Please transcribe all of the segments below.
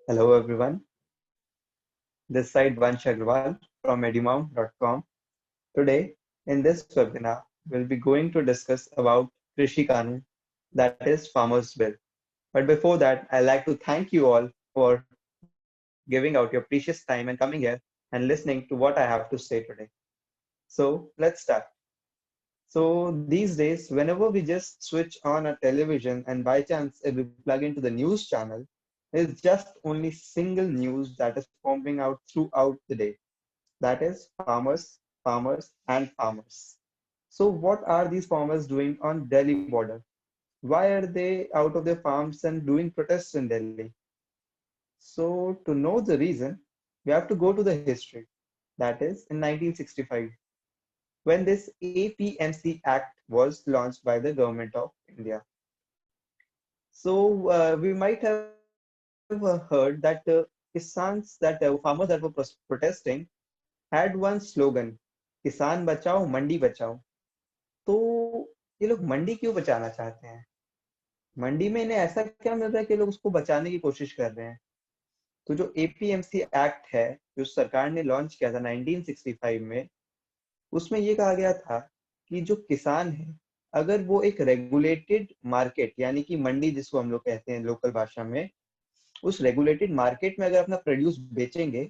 Hello everyone, this side Vansh Agrawal from edumount.com. Today, in this webinar, we'll be going to discuss about Krishi Kanoon, that is Farmers Bill. But before that, I'd like to thank you all for giving out your precious time and coming here and listening to what I have to say today. So let's start. So these days, whenever we just switch on a television and by chance if we plug into the news channel, there's just only single news that is pumping out throughout the day. That is farmers, farmers, and farmers. So what are these farmers doing on Delhi border? Why are they out of their farms and doing protests in Delhi? So to know the reason, we have to go to the history. That is in 1965, when this APMC Act was launched by the government of India. So we might have heard that farmers that were protesting had one slogan, किसान बचाओ मंडी बचाओ. तो ये लोग मंडी क्यों बचाना चाहते हैं? मंडी में इन्हें ऐसा क्या मिल रहा है कि लोग उसको बचाने की कोशिश कर रहे हैं? तो जो एपीएमसी एक्ट है, जो सरकार ने लॉन्च किया था 1965 में, उसमें ये कहा गया था कि जो किसान है, अगर वो एक रेगुलेटेड मार्केट यानी कि मंडी जिसको हम लोग कहते हैं लोकल भाषा में, उस रेगुलेटेड मार्केट में अगर अपना प्रोड्यूस बेचेंगे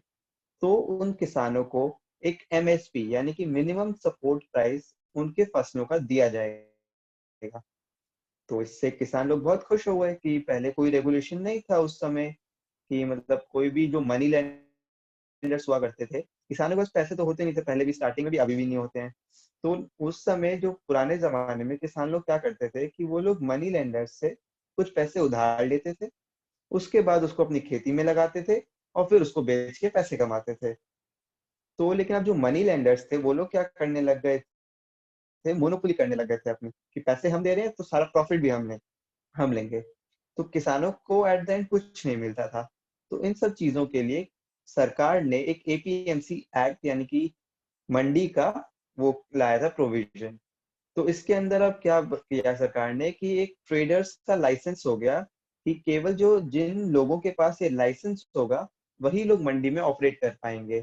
तो उन किसानों को एक एमएसपी यानी कि मिनिमम सपोर्ट प्राइस उनके फसलों का दिया जाएगा. तो इससे किसान लोग बहुत खुश हो गए कि पहले कोई रेगुलेशन नहीं था उस समय, कि मतलब कोई भी जो मनी लेंडर्स हुआ करते थे, किसानों के पास पैसे तो होते नहीं थे पहले भी, स्टार्टिंग में भी, अभी भी नहीं होते हैं. तो उस समय जो पुराने जमाने में किसान लोग क्या करते थे कि वो लोग मनी लेंडर्स से कुछ पैसे उधार लेते थे, उसके बाद उसको अपनी खेती में लगाते थे और फिर उसको बेच के पैसे कमाते थे. तो लेकिन अब जो मनी लेंडर्स थे वो लोग क्या करने लग गए थे, मोनोपोली करने लग गए थे अपनी, कि पैसे हम दे रहे हैं तो सारा प्रॉफिट भी हम लेंगे. तो किसानों को एट द एंड कुछ नहीं मिलता था. तो इन सब चीजों के लिए सरकार ने एक एपीएमसी एक्ट यानी कि मंडी का वो लाया था प्रोविजन. तो इसके अंदर अब क्या किया सरकार ने कि एक ट्रेडर्स का लाइसेंस हो गया, कि केवल जो जिन लोगों के पास ये लाइसेंस होगा वही लोग मंडी में ऑपरेट कर पाएंगे.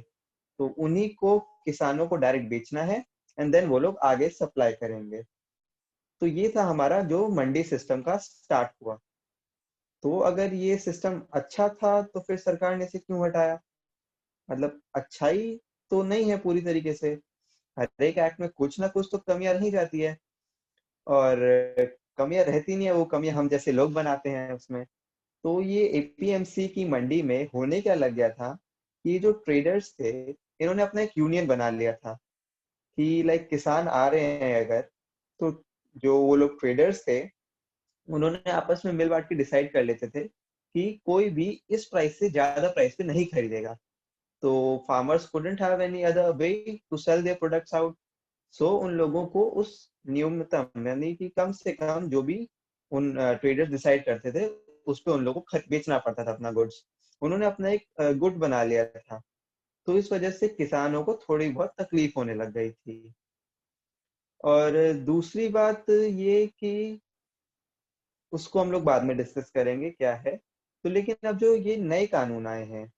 तो उन्हीं को किसानों को डायरेक्ट बेचना है एंड देन वो लोग आगे सप्लाई करेंगे. तो ये था हमारा जो मंडी सिस्टम का स्टार्ट हुआ. तो अगर ये सिस्टम अच्छा था तो फिर सरकार ने इसे क्यों हटाया? मतलब अच्छाई तो नहीं है पूरी तरीके से, हर एक एक्ट में कुछ ना कुछ तो कमियां रह जाती है, और कमियां रहती नहीं है, वो कमियां हम जैसे लोग बनाते हैं उसमें. तो ये एपीएमसी की मंडी में होने क्या लग गया था कि जो ट्रेडर्स थे इन्होंने अपना एक यूनियन बना लिया था, कि लाइक किसान आ रहे हैं अगर, तो जो वो लोग ट्रेडर्स थे उन्होंने आपस में मिल बांट के डिसाइड कर लेते थे कि कोई भी इस प्राइस से ज्यादा प्राइस पे नहीं खरीदेगा. तो farmers couldn't have any other way to sell their products out. सो उन लोगों को उस न्यूनतम यानी कि कम से कम जो भी उन ट्रेडर्स डिसाइड करते थे उस पे उन लोगों को बेचना पड़ता था अपना गुड्स. उन्होंने अपना एक गुड बना लिया था. तो इस वजह से किसानों को थोड़ी बहुत तकलीफ होने लग गई थी. और दूसरी बात ये कि उसको हम लोग बाद में डिस्कस करेंगे क्या है. तो लेकिन अब जो ये नए कानून आए हैं,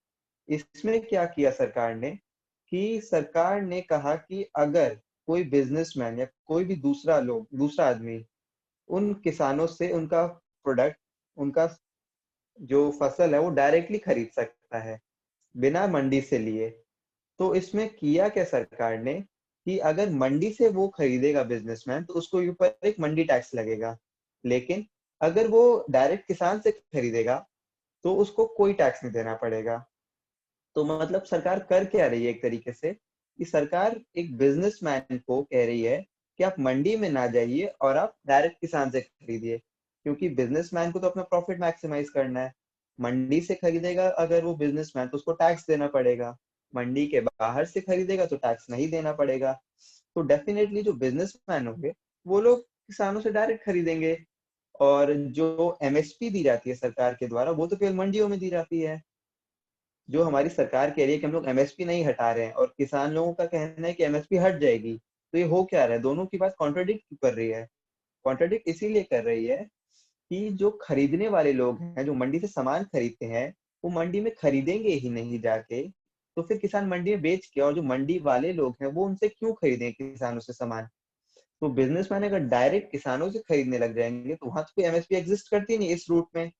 इसमें क्या किया सरकार ने, कि सरकार ने कहा कि अगर कोई बिजनेसमैन या कोई भी दूसरा आदमी उन किसानों से उनका प्रोडक्ट, उनका जो फसल है वो डायरेक्टली खरीद सकता है बिना मंडी से लिए. तो इसमें किया क्या सरकार ने, कि अगर मंडी से वो खरीदेगा बिजनेसमैन तो उसको ऊपर एक मंडी टैक्स लगेगा, लेकिन अगर वो डायरेक्ट किसान से खरीदेगा तो उसको कोई टैक्स नहीं देना पड़ेगा. तो मतलब सरकार कर क्या रही है एक तरीके से, कि सरकार एक बिजनेसमैन को कह रही है कि आप मंडी में ना जाइए और आप डायरेक्ट किसान से खरीदिए, क्योंकि बिजनेसमैन को तो अपना प्रॉफिट मैक्सिमाइज करना है. मंडी से खरीदेगा अगर वो बिजनेसमैन तो उसको टैक्स देना पड़ेगा, मंडी के बाहर से खरीदेगा तो टैक्स नहीं देना पड़ेगा. तो डेफिनेटली जो बिजनेसमैन होंगे वो लोग किसानों से डायरेक्ट खरीदेंगे, और जो एमएसपी दी जाती है सरकार के द्वारा वो तो केवल मंडियों में दी जाती है. जो हमारी सरकार कह रही है कि हम लोग एमएसपी नहीं हटा रहे हैं और किसान लोगों का कहना है कि एमएसपी हट जाएगी, तो ये हो क्या रहा है? दोनों की बात कॉन्ट्रडिक्ट क्यों कर रही है? कॉन्ट्रडिक्ट इसीलिए कर रही है कि जो खरीदने वाले लोग हैं, जो मंडी से सामान खरीदते हैं, वो मंडी में खरीदेंगे ही नहीं जाके, तो फिर किसान मंडी में बेच के, और जो मंडी वाले लोग हैं वो उनसे क्यों खरीदें किसानों से सामान? तो बिजनेसमैन अगर डायरेक्ट किसानों से खरीदने लग जाएंगे तो वहां तो कोई एमएसपी एग्जिस्ट करती नहीं इस रूट में।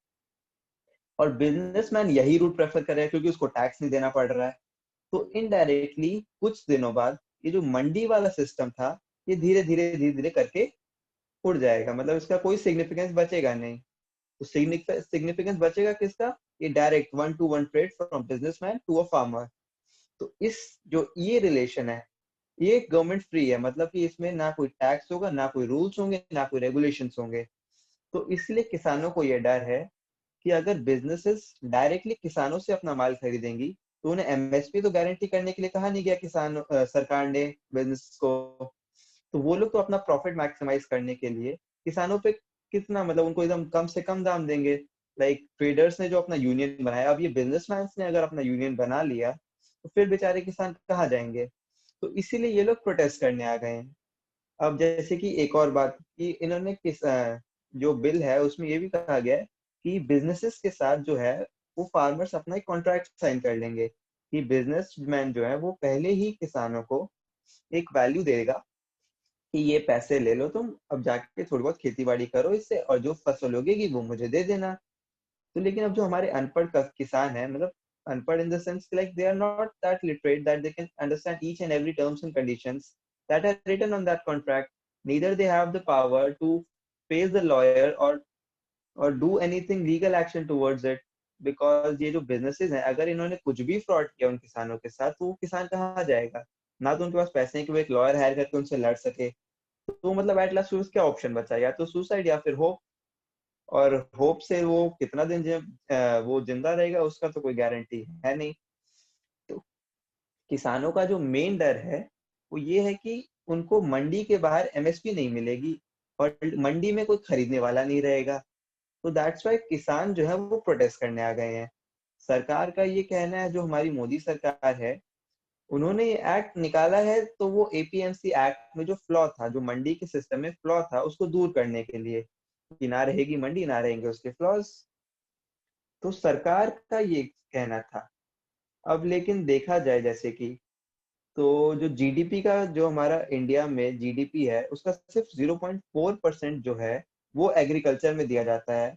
और बिजनेसमैन यही रूट प्रेफर कर रहा है क्योंकि उसको टैक्स नहीं देना पड़ रहा है। तो इनडायरेक्टली कुछ दिनों बाद ये जो मंडी वाला सिस्टम था, ये धीरे धीरे करके उड़ जाएगा, मतलब इसका कोई सिग्निफिकेंस बचेगा नहीं। तो सिग्निफिकेंस बचेगा किसका? ये direct one to one trade from businessman to a farmer. तो इस जो ये रिलेशन है, ये गवर्नमेंट फ्री है, मतलब कि इसमें ना कोई टैक्स होगा, ना कोई रूल्स होंगे, ना कोई रेगुलेशंस होंगे। तो इसलिए किसानों को ये डर है कि अगर बिजनेसेस डायरेक्टली किसानों से अपना माल खरीदेंगी, तो उन्हें एमएसपी तो गारंटी करने के लिए कहा नहीं गया सरकार ने बिजनेस को। तो वो लोग तो अपना प्रॉफिट मैक्सिमाइज करने के लिए किसानों पे कितना, मतलब उनको एकदम कम से कम दाम देंगे। लाइक ट्रेडर्स ने जो अपना यूनियन बनाया, अब ये बिजनेसमैन ने अगर अपना यूनियन बना लिया, तो फिर बेचारे किसान कहाँ जाएंगे? तो इसीलिए ये लोग प्रोटेस्ट करने आ गए हैं। अब जैसे कि एक और बात कि इन्होंने जो बिल है उसमें ये भी कहा गया है कि बिजनेसेस के साथ जो है वो फार्मर्स अपना एक कॉन्ट्रैक्ट साइन कर लेंगे, कि बिजनेसमैन जो है वो पहले ही किसानों को एक वैल्यू देगा कि ये पैसे ले लो तुम, अब जाके थोड़ी बहुत खेती बाड़ी करो इससे, और जो फसल उगेगी वो मुझे दे देना। तो लेकिन अब जो हमारे अनपढ़ किसान है, मतलब अनपढ़ in the sense like they are not that literate that they can understand each and every terms and conditions that are written on that contract. Neither they have the power to face the lawyer or do anything legal action towards it, because ये जो businesses हैं, अगर इन्होंने कुछ भी fraud किया उन किसानों के साथ, तो वो किसान कहाँ जाएगा? ना तो उनके पास पैसे हैं कि वो एक लॉयर हायर करके उनसे लड़ सके। तो मतलब एट लास्ट क्या ऑप्शन बचा? या तो सुसाइड या फिर होप। और होप से वो कितना दिन वो जिंदा रहेगा उसका तो कोई गारंटी है नहीं। तो किसानों का जो मेन डर है वो ये है कि उनको मंडी के बाहर एमएसपी नहीं मिलेगी, और मंडी में कोई खरीदने वाला नहीं रहेगा। तो दैट्स वाई किसान जो है वो प्रोटेस्ट करने आ गए हैं। सरकार का ये कहना है, जो हमारी मोदी सरकार है, उन्होंने ये एक्ट निकाला है तो वो एपीएमसी एक्ट में जो फ्लॉ था, जो मंडी के सिस्टम में फ्लॉ था, उसको दूर करने के लिए, कि ना रहेगी मंडी, ना रहेंगे उसके फ्लॉज। तो सरकार का ये कहना था। अब लेकिन देखा जाए जैसे कि, तो जो जीडीपी का, जो हमारा इंडिया में जीडीपी है, उसका सिर्फ 0.4% जो है वो एग्रीकल्चर में दिया जाता है।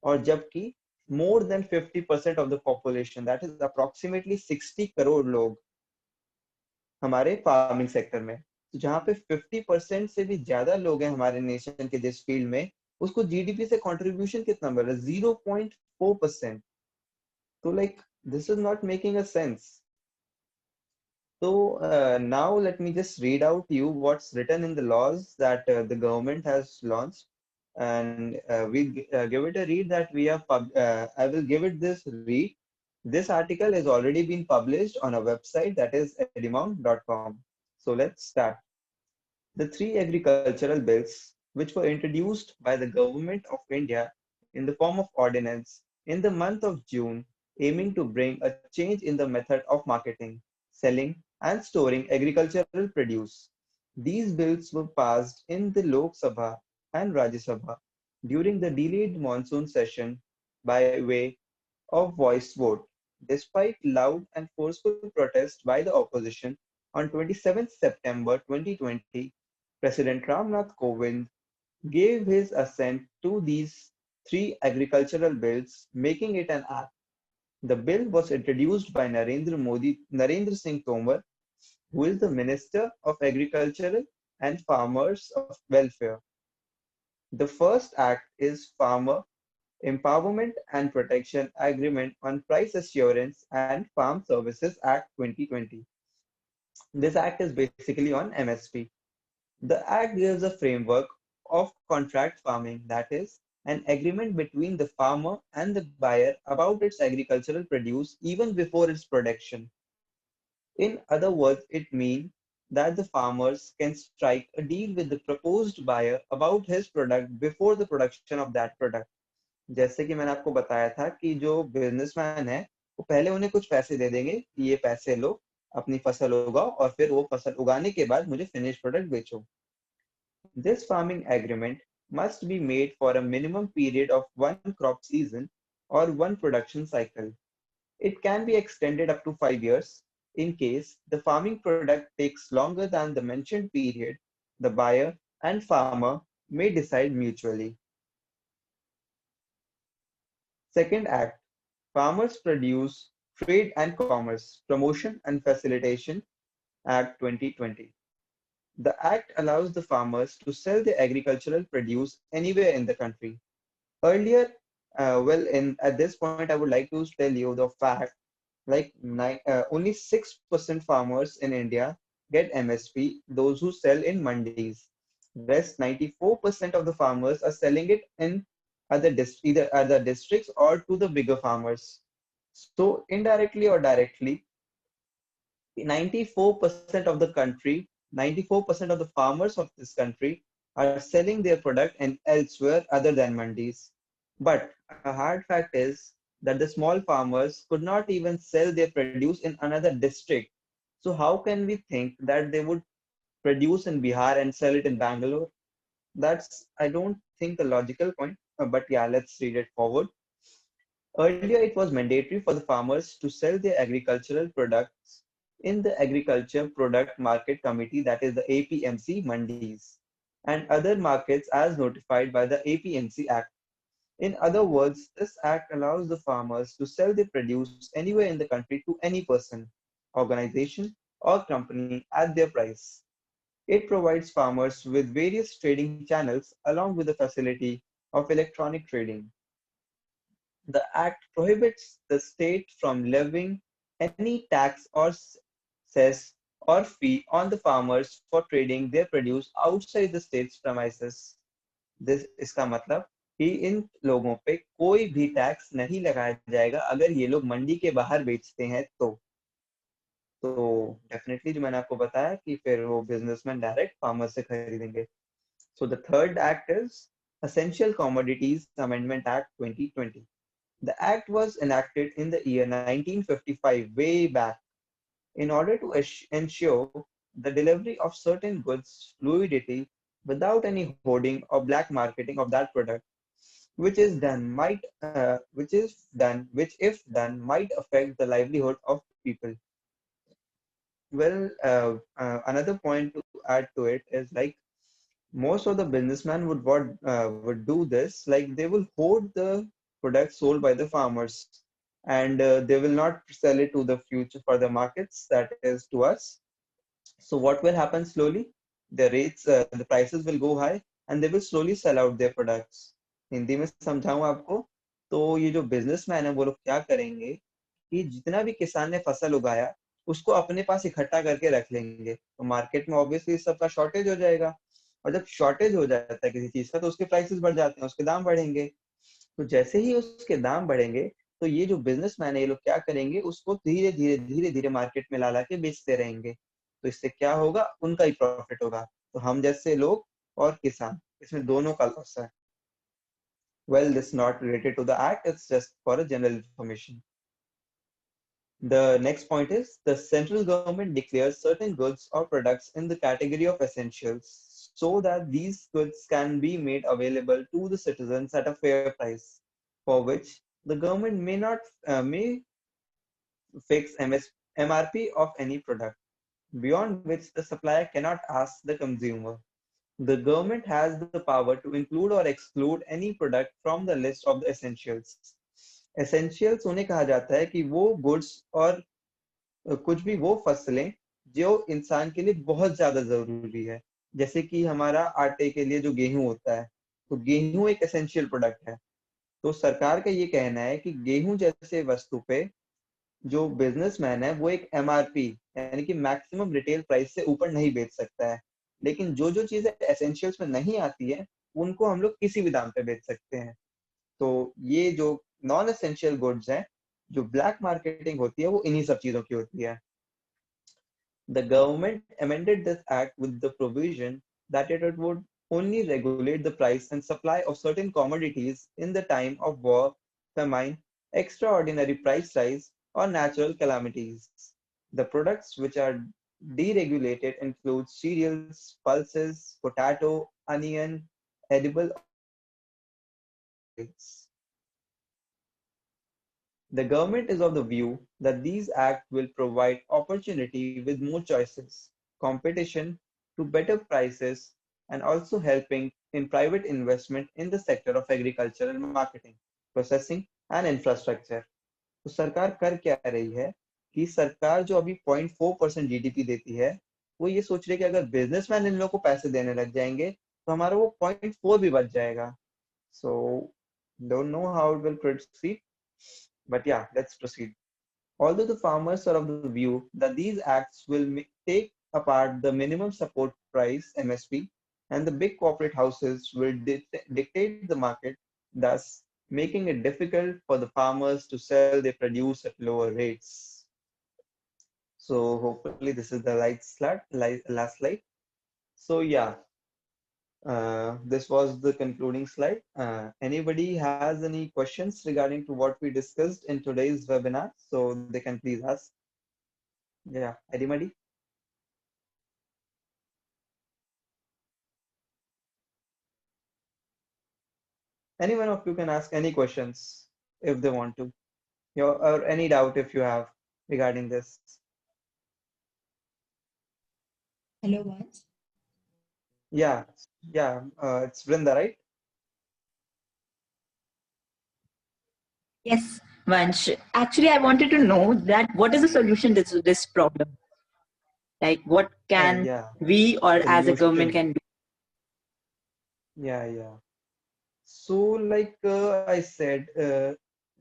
और जबकि more than 50% of the population, that is approximately 60 crore लोग हमारे फार्मिंग सेक्टर में। तो जहाँ पे 50% से भी ज्यादा लोग हैं हमारे नेशन के जिस फील्ड में, उसको जीडीपी से कंट्रीब्यूशन कितना मिल रहा है? 0.4%। तो like this is not making a sense. So now let me just read out to you what's written in the laws that the government has launched, and we give it a read that we have. I will give it this read. This article has already been published on a website, that is edimount.com. So let's start. The three agricultural bills, which were introduced by the Government of India in the form of ordinance in the month of June, aiming to bring a change in the method of marketing, selling, and storing agricultural produce. These bills were passed in the Lok Sabha and Rajya Sabha during the delayed monsoon session by way of voice vote, despite loud and forceful protest by the opposition. On 27 September 2020, President Ramnath Kovind gave his assent to these three agricultural bills, making it an act. The bill was introduced by Narendra Singh Tomar, who is the Minister of Agriculture and Farmers of Welfare. The first act is Farmer Empowerment and Protection Agreement on Price Assurance and Farm Services Act 2020. This act is basically on MSP. The act gives a framework of contract farming, that is, an agreement between the farmer and the buyer about its agricultural produce even before its production. In other words, it means that the farmers can strike a deal with the proposed buyer about his product before the production of that product. जैसे कि मैंने आपको बताया था कि जो businessman है वो पहले उन्हें कुछ पैसे दे देंगे कि ये पैसे लो, अपनी फसल उगाओ, और फिर वो फसल उगाने के बाद मुझे फिनिश प्रोडक्ट बेचो। This farming agreement must be made for a minimum period of one crop season or one production cycle. It can be extended up to 5 years. In case the farming product takes longer than the mentioned period, the buyer and farmer may decide mutually. Second Act, Farmers Produce, Trade and Commerce, Promotion and Facilitation Act 2020. The act allows the farmers to sell their agricultural produce anywhere in the country. Earlier, at this point, I would like to tell you the fact only 6% farmers in India get MSP, those who sell in mandis. Rest 94% of the farmers are selling it in either other districts or to the bigger farmers. So indirectly or directly, 94% of the country, 94% of the farmers of this country are selling their product and elsewhere other than mandis. But a hard fact is that the small farmers could not even sell their produce in another district. So how can we think that they would produce in Bihar and sell it in Bangalore? That's, I don't think, a logical point. But yeah, let's read it forward. Earlier, it was mandatory for the farmers to sell their agricultural products in the Agriculture Product Market Committee, that is the APMC mandis, and other markets as notified by the APMC Act. In other words, this act allows the farmers to sell their produce anywhere in the country to any person, organization, or company at their price. It provides farmers with various trading channels along with the facility of electronic trading. The act prohibits the state from levying any tax or cess or fee on the farmers for trading their produce outside the state's premises. This इसका मतलब कि इन लोगों पे कोई भी tax नहीं लगाया जाएगा अगर ये लोग मंडी के बाहर बेचते हैं तो डेफिनेटली जो मैंने आपको बताया कि फिर वो बिजनेसमैन डायरेक्ट फार्मर से खरीदेंगे. So the third act is Essential Commodities Amendment Act 2020. The act was enacted in the year 1955, way back, in order to ensure the delivery of certain goods fluidity without any hoarding or black marketing of that product, which if done might affect the livelihood of people. Well, another point to add to it is like most of the businessmen would do this, like they will hoard the products sold by the farmers, and they will not sell it to the future for the markets, that is to us. So what will happen slowly? The prices will go high and they will slowly sell out their products. Hindi में समझाऊं आपको, तो ये जो businessman है वो लोग क्या करेंगे कि जितना भी किसान ने फसल उगाया उसको अपने पास इकट्ठा करके रख लेंगे, तो मार्केट में ऑब्वियसली सबका शॉर्टेज हो जाएगा, और जब शॉर्टेज हो जाता है किसी चीज का तो उसके प्राइसेस बढ़ जाते हैं, उसके दाम बढ़ेंगे. तो जैसे ही उसके दाम बढ़ेंगे तो ये जो बिजनेसमैन है ये लोग क्या करेंगे, उसको धीरे धीरे मार्केट में ला ला के बेचते रहेंगे. तो इससे क्या होगा, उनका ही प्रॉफिट होगा. तो हम जैसे लोग और किसान, इसमें दोनों का लॉस है. Well, this is not related to the act, it's just for a general information. The next point is the central government declares certain goods or products in the category of essentials so that these goods can be made available to the citizens at a fair price, for which the government may fix MRP of any product, beyond which the supplier cannot ask the consumer. The government has the power to include or exclude any product from the list of the essentials. Essentials उन्हें कहा जाता है कि वो goods और कुछ भी वो फसलें जो इंसान के लिए बहुत ज्यादा जरूरी है. जैसे कि हमारा आटे के लिए जो गेहूं होता है, तो गेहूं एक एसेंशियल प्रोडक्ट है. तो सरकार का ये कहना है कि गेहूं जैसे वस्तु पे जो बिजनेसमैन है वो एक एमआरपी यानी कि मैक्सिमम रिटेल प्राइस से ऊपर नहीं बेच सकता है. लेकिन जो चीजें एसेंशियल्स में नहीं आती है उनको हम लोग किसी भी दाम पे बेच सकते हैं. तो ये जो नॉन एसेंशियल गुड्स हैं, जो ब्लैक मार्केटिंग होती है वो इन्हीं सब चीजों की होती है. The government amended this act with the provision that it would only regulate the price and supply of certain commodities in the time of war, famine, extraordinary price rise, or natural calamities. The products which are deregulated include cereals, pulses, potato, onion, edible oils. The government is of the view that these acts will provide opportunity with more choices, competition to better prices, and also helping in private investment in the sector of agriculture and marketing, processing and infrastructure. तो सरकार कर क्या रही है कि सरकार जो अभी 0.4% जीडीपी देती है, वो ये सोच रही है कि अगर बिजनेसमैन इन लोगों को पैसे देने लग जाएंगे तो हमारा वो 0.4 भी बच जाएगा. So don't know how it will proceed, but yeah, let's proceed. Although the farmers are of the view that these acts will take apart the minimum support price MSP and the big corporate houses will dictate the market, thus making it difficult for the farmers to sell their produce at lower rates. So hopefully this is the last slide. So yeah, this was the concluding slide. Anybody has any questions regarding to what we discussed in today's webinar? So they can please ask. Yeah, anybody? Any one of you can ask any questions if they want to, or any doubt if you have regarding this. Hello, Vansh. Yeah, it's Brinda, right? Yes, Vansh. Actually, I wanted to know that what is the solution to this problem? Like, what can Yeah, we or as a government solution. can do? Yeah. So, like I said,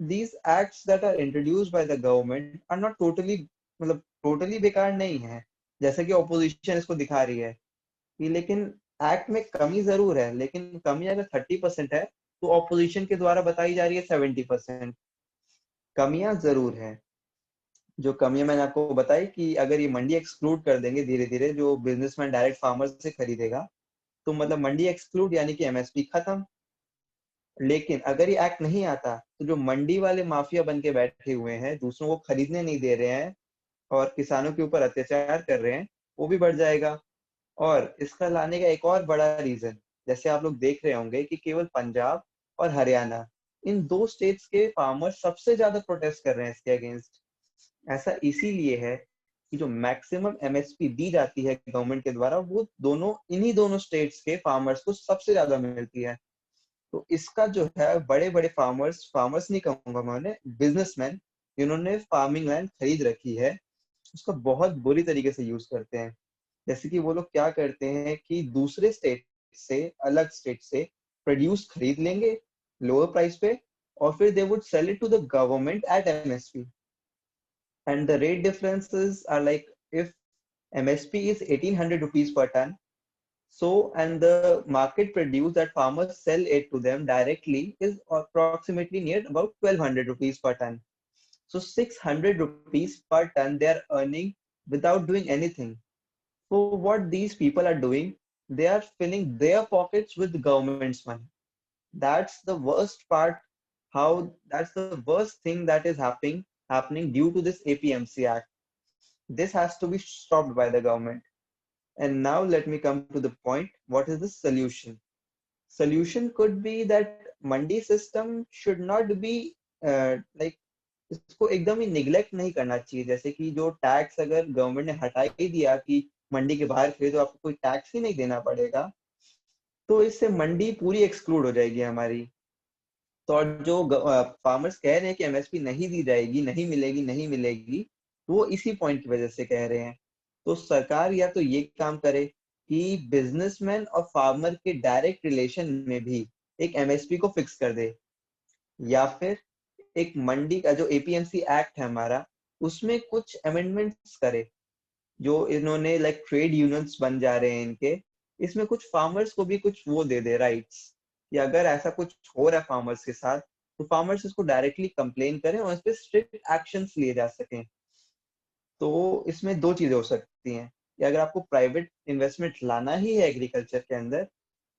these acts that are introduced by the government are not totally, मतलब totally बेकार नहीं है. जैसे कि opposition इसको दिखा रही है कि लेकिन एक्ट में कमी जरूर है, लेकिन कमी अगर 30% है तो ऑपोजिशन के द्वारा बताई जा रही है 70%. कमियां जरूर है. जो कमियां मैंने आपको बताई कि अगर ये मंडी एक्सक्लूड कर देंगे धीरे धीरे, जो बिजनेसमैन डायरेक्ट फार्मर से खरीदेगा, तो मतलब मंडी एक्सक्लूड यानी कि एमएसपी खत्म. लेकिन अगर ये एक्ट नहीं आता तो जो मंडी वाले माफिया बन के बैठे हुए हैं, दूसरों को खरीदने नहीं दे रहे हैं और किसानों के ऊपर अत्याचार कर रहे हैं, वो भी बढ़ जाएगा. और इसका लाने का एक और बड़ा रीजन, जैसे आप लोग देख रहे होंगे कि केवल पंजाब और हरियाणा, इन दो स्टेट्स के फार्मर्स सबसे ज्यादा प्रोटेस्ट कर रहे हैं इसके अगेंस्ट. ऐसा इसीलिए है कि जो मैक्सिमम एमएसपी दी जाती है गवर्नमेंट के द्वारा, वो इन्हीं दोनों स्टेट्स के फार्मर्स को सबसे ज्यादा मिलती है. तो इसका जो है बड़े बड़े फार्मर्स नहीं कहूंगा मैं उन्हें, बिजनेसमैन जिन्होंने फार्मिंग लैंड खरीद रखी है, उसका बहुत बुरी तरीके से यूज करते हैं. जैसे कि वो लोग क्या करते हैं कि दूसरे अलग स्टेट से प्रोड्यूस खरीद लेंगे लोअर प्राइस पे, और फिर they would sell it to the government at MSP. And the rate differences are like, if MSP is 1800 rupees per ton, so and the market produce that farmers sell it to them directly is approximately near about 1200 rupees per ton. So 600 rupees per ton they are earning without doing anything. So what these people are doing, they are filling their pockets with the government's money. That's the worst part. That's the worst thing that is happening due to this APMC Act. This has to be stopped by the government. And now let me come to the point. What is the solution? Solution could be that mandi system should not be like, इसको एकदम ही neglect नहीं करना चाहिए. जैसे कि जो tax अगर government ने हटा ही दिया कि मंडी के बाहर खरीदो आपको कोई टैक्स ही नहीं देना पड़ेगा, तो इससे मंडी पूरी एक्सक्लूड हो जाएगी हमारी. तो और जो फार्मर्स कह रहे हैं कि एमएसपी नहीं दी जाएगी, नहीं मिलेगी, वो इसी पॉइंट की वजह से कह रहे हैं. तो सरकार या तो ये काम करे कि बिजनेसमैन और फार्मर के डायरेक्ट रिलेशन में भी एक एमएसपी को फिक्स कर दे, या फिर एक मंडी का जो एपीएमसी एक्ट है हमारा, उसमें कुछ अमेंडमेंट्स करे. जो इन्होंने लाइक ट्रेड यूनियंस बन जा रहे हैं इनके, इसमें कुछ फार्मर्स को भी कुछ वो दे दे राइट्स, कि अगर ऐसा कुछ हो रहा है फार्मर्स के साथ, तो फार्मर्स इसको डायरेक्टली कंप्लेन करें और इस पे स्ट्रिक्ट एक्शंस लिए जा सकें. तो इसमें दो चीजें हो सकती हैं कि अगर आपको प्राइवेट इन्वेस्टमेंट लाना ही है एग्रीकल्चर के अंदर,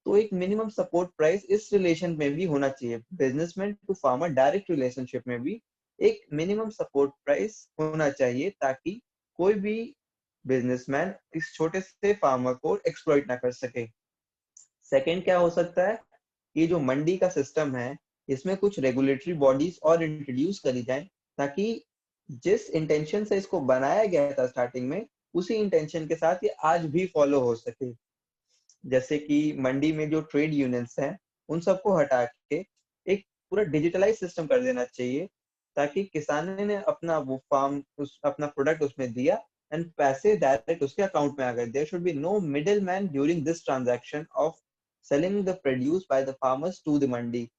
तो एक मिनिमम सपोर्ट प्राइस इस रिलेशन में भी होना चाहिए. Businessman to farmer direct relationship में भी एक मिनिमम सपोर्ट प्राइस होना चाहिए, ताकि कोई भी बिजनेसमैन इस छोटे से फार्मर को एक्सप्लॉइट ना कर सके. सेकंड क्या हो सकता है, ये जो मंडी का सिस्टम है, इसमें कुछ रेगुलेटरी बॉडीज और इंट्रोड्यूस करी जाए, ताकि जिस इंटेंशन से इसको बनाया गया था स्टार्टिंग में, उसी इंटेंशन के साथ ये आज भी फॉलो हो सके। जैसे कि मंडी में जो ट्रेड यूनियंस हैं, उन सबको हटा के एक पूरा डिजिटलाइज सिस्टम कर देना चाहिए, ताकि किसान ने अपना वो फार्म अपना प्रोडक्ट उसमें दिया एंड पैसे डायरेक्ट उसके अकाउंट में आ गए। There should be no middle man during this transaction of selling the produce by the farmers to the mandi.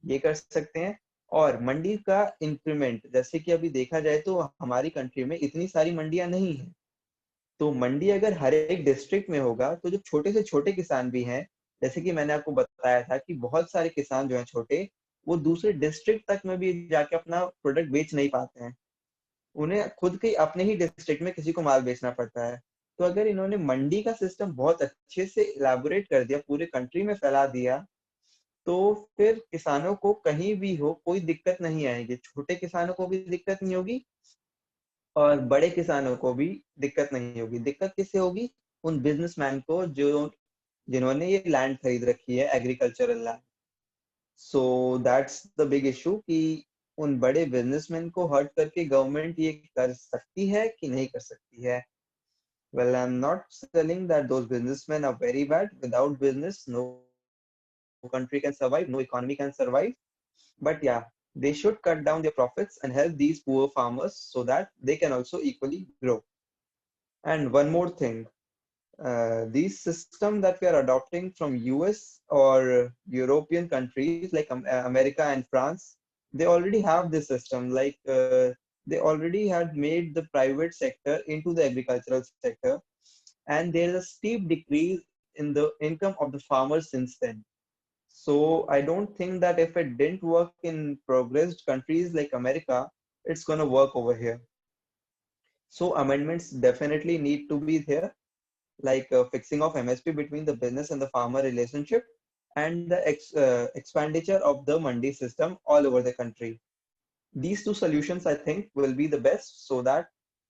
ये कर सकते हैं। और मंडी का इंक्रीमेंट, जैसे कि अभी देखा जाए तो हमारी कंट्री में इतनी सारी मंडियां नहीं है, तो मंडी अगर हर एक डिस्ट्रिक्ट में होगा तो जो छोटे से छोटे किसान भी हैं, जैसे कि मैंने आपको बताया था कि बहुत सारे किसान जो हैं छोटे, वो दूसरे डिस्ट्रिक्ट तक में भी जाके अपना प्रोडक्ट बेच नहीं पाते हैं। उन्हें खुद के अपने ही डिस्ट्रिक्ट में किसी को माल बेचना पड़ता है। तो अगर इन्होंने मंडी का सिस्टम बहुत अच्छे से इलाबोरेट कर दिया, पूरे कंट्री में फैला दिया, तो फिर किसानों को कहीं भी हो कोई दिक्कत नहीं आएगी। छोटे किसानों को भी दिक्कत नहीं होगी और बड़े किसानों को भी दिक्कत नहीं होगी। दिक्कत किससे होगी? उन बिजनेसमैन को जो जिन्होंने ये लैंड खरीद रखी है, agricultural land. So that's the big issue कि उन बड़े बिजनेसमैन को हर्ट करके गवर्नमेंट ये कर सकती है कि नहीं कर सकती है। Well, I'm not telling that those businessmen are very bad. Without business, no country can survive, no economy can survive. But yeah, they should cut down their profits and help these poor farmers so that they can also equally grow. And one more thing, these system that we are adopting from US or European countries like America and France, they already have this system. Like they already had made the private sector into the agricultural sector, and there is a steep decrease in the income of the farmers since then. So I don't think that if it didn't work in progressed countries like America, it's going to work over here. So amendments definitely need to be there, like fixing of MSP between the business and the farmer relationship, and the expenditure of the mandi system all over the country. These two solutions, I think, will be the best, so that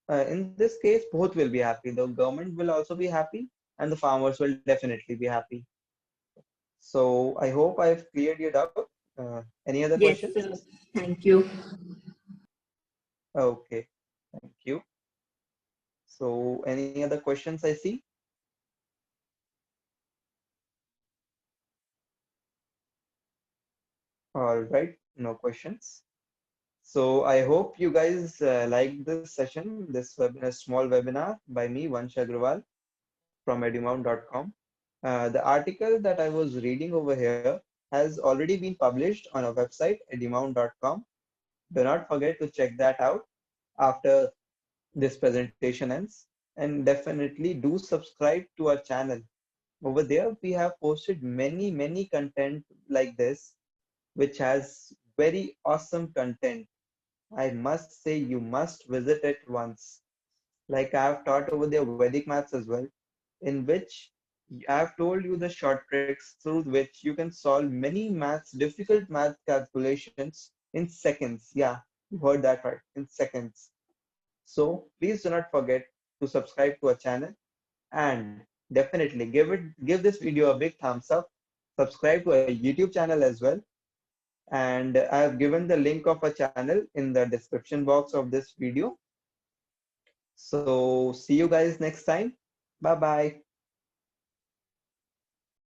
in this case, both will be happy. The government will also be happy, and the farmers will definitely be happy. So I hope I've cleared your doubt. Any other Yes, questions? thank you. Okay, thank you. So any other questions I see? All right, no questions. So I hope you guys liked this session, this small webinar by me, Vansh Agrawal from edumount.com. The article that I was reading over here has already been published on our website, edumount.com. Do not forget to check that out after this presentation ends. And definitely do subscribe to our channel. Over there, we have posted many content like this, which has very awesome content. I must say you must visit it once. Like I have taught over there Vedic maths as well, in which I have told you the short tricks through which you can solve many maths, difficult math calculations in seconds. Yeah, you heard that right, in seconds. So please do not forget to subscribe to our channel and definitely give this video a big thumbs up. Subscribe to our YouTube channel as well. And I have given the link of a channel in the description box of this video. So see you guys next time. Bye bye.